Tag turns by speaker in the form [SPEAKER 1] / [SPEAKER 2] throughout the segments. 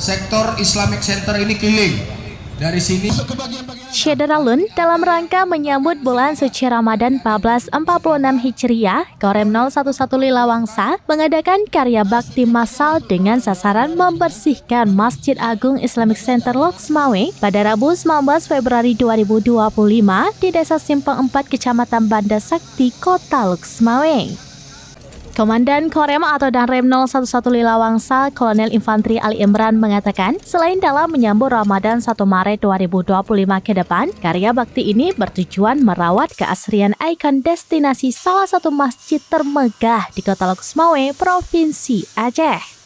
[SPEAKER 1] sektor Islamic Center ini keliling. Dari sini
[SPEAKER 2] Syederalun dalam rangka menyambut bulan suci Ramadan 1446 Hijriah, Korem 011 Lilawangsa mengadakan karya bakti massal dengan sasaran membersihkan Masjid Agung Islamic Center Loksmawe pada Rabu 19 Februari 2025 di Desa Simpang 4 Kecamatan Banda Sakti, Kota Loksmawe. Komandan Korem atau Danrem 011 Lilawangsa, Kolonel Infantri Ali Imran mengatakan, selain dalam menyambut Ramadan 1 Maret 2025 ke depan, karya bakti ini bertujuan merawat keasrian ikon destinasi salah satu masjid termegah di Kota Loksmawe, Provinsi Aceh.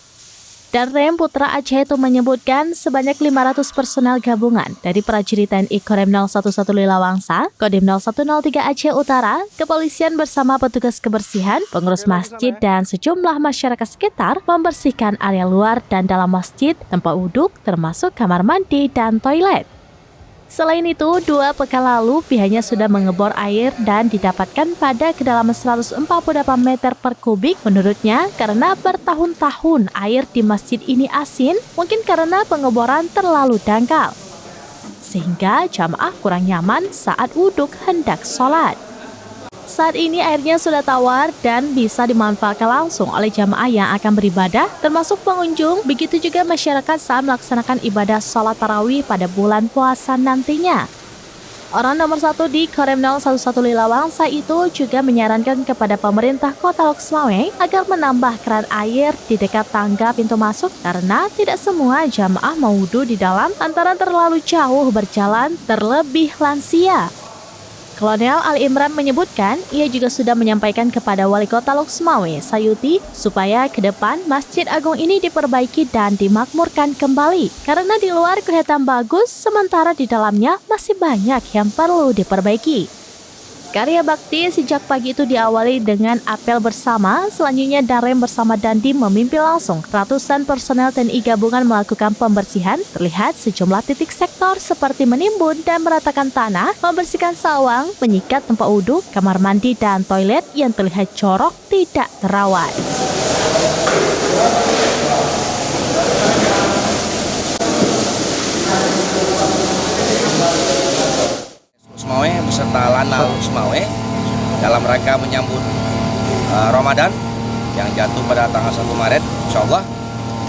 [SPEAKER 2] Danrem Putra Aceh itu menyebutkan sebanyak 500 personel gabungan dari prajurit TNI Korem 011 Lilawangsa, Kodim 0103 Aceh Utara, kepolisian bersama petugas kebersihan, pengurus masjid dan sejumlah masyarakat sekitar membersihkan area luar dan dalam masjid, tempat wuduk termasuk kamar mandi dan toilet. Selain itu, 2 pekan lalu pihaknya sudah mengebor air dan didapatkan pada kedalaman 148 meter per kubik. Menurutnya, karena bertahun-tahun air di masjid ini asin, mungkin karena pengeboran terlalu dangkal, sehingga jamaah kurang nyaman saat wuduk hendak sholat. Saat ini airnya sudah tawar dan bisa dimanfaatkan langsung oleh jamaah yang akan beribadah, termasuk pengunjung, begitu juga masyarakat saat melaksanakan ibadah sholat tarawih pada bulan puasa nantinya. Orang nomor 1 di Korem 011 Lilawangsa itu juga menyarankan kepada pemerintah Kota Loksmawe agar menambah keran air di dekat tangga pintu masuk karena tidak semua jamaah mau wudhu di dalam antara terlalu jauh berjalan, terlebih lansia. Kolonel Ali Imran menyebutkan, ia juga sudah menyampaikan kepada Wali Kota Loksmawe, Sayuti, supaya ke depan Masjid Agung ini diperbaiki dan dimakmurkan kembali. Karena di luar kelihatan bagus, sementara di dalamnya masih banyak yang perlu diperbaiki. Karya bakti sejak pagi itu diawali dengan apel bersama, selanjutnya Danrem bersama Dandim memimpin langsung ratusan personel TNI gabungan melakukan pembersihan. Terlihat sejumlah titik sektor seperti menimbun dan meratakan tanah, membersihkan sawang, menyikat tempat wudhu, kamar mandi dan toilet yang terlihat jorok tidak terawat.
[SPEAKER 3] Loksmawe beserta Lanal Loksmawe dalam rangka menyambut Ramadan yang jatuh pada tanggal 1 Maret, insya Allah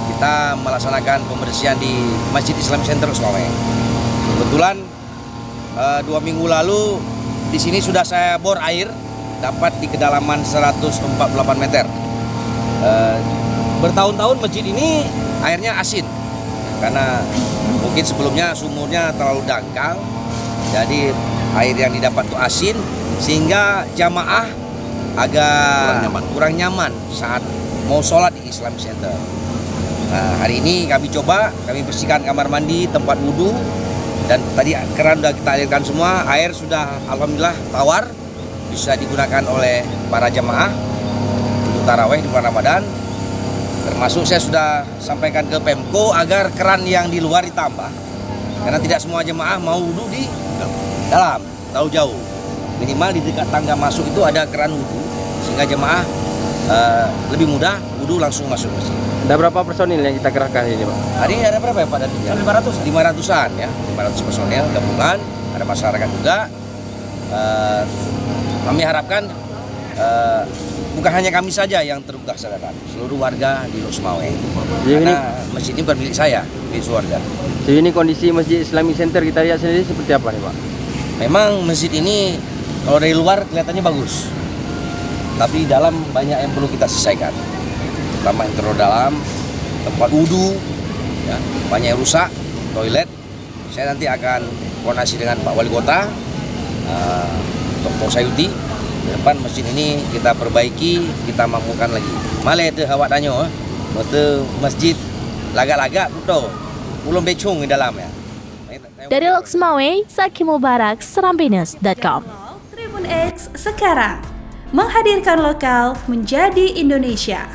[SPEAKER 3] kita melaksanakan pembersihan di Masjid Islam Center Loksmawe. Kebetulan 2 minggu lalu di sini sudah saya bor air dapat di kedalaman 148 meter. Bertahun-tahun masjid ini airnya asin karena mungkin sebelumnya sumurnya terlalu dangkal, jadi air yang didapat itu asin sehingga jamaah agak kurang nyaman saat mau sholat di Islam Center. Nah, hari ini kami bersihkan kamar mandi, tempat wudhu, dan tadi keran sudah kita alirkan semua. Air sudah alhamdulillah tawar, bisa digunakan oleh para jamaah untuk taraweh di bulan Ramadan. Termasuk saya sudah sampaikan ke Pemko agar keran yang di luar ditambah, karena tidak semua jemaah mau wudhu di dalam, terlalu jauh. Minimal di dekat tangga masuk itu ada keran wudhu, sehingga jemaah lebih mudah wudhu langsung masuk masjid.
[SPEAKER 4] Ada berapa personil yang kita kerahkan ini, Pak?
[SPEAKER 3] Hari ini ada berapa ya Pak? Ada 500-an ya, 500 personil gabungan, ada masyarakat juga. Kami harapkan bukan hanya kami saja yang terbuka kesadaran, seluruh warga di Loksmawe. Karena masjid ini bukan milik saya, milik warga.
[SPEAKER 4] Jadi ini kondisi Masjid Islamic Center kita lihat sendiri seperti apa nih, Pak?
[SPEAKER 3] Memang masjid ini kalau dari luar kelihatannya bagus, tapi di dalam banyak yang perlu kita selesaikan. Terutama interior dalam, tempat wudhu, ya, banyak yang rusak, toilet. Saya nanti akan koordinasi dengan Pak Wali Kota, Dr. Sayuti. Ke depan masjid ini kita perbaiki, kita makmurkan lagi. Malah itu awak tanya, masjid lagak-lagak betul, belum becung di dalam ya.
[SPEAKER 2] Dari Loksmawe, Zaki Mubarak, Serambinus.com.
[SPEAKER 5] Tribun X sekarang menghadirkan lokal menjadi Indonesia.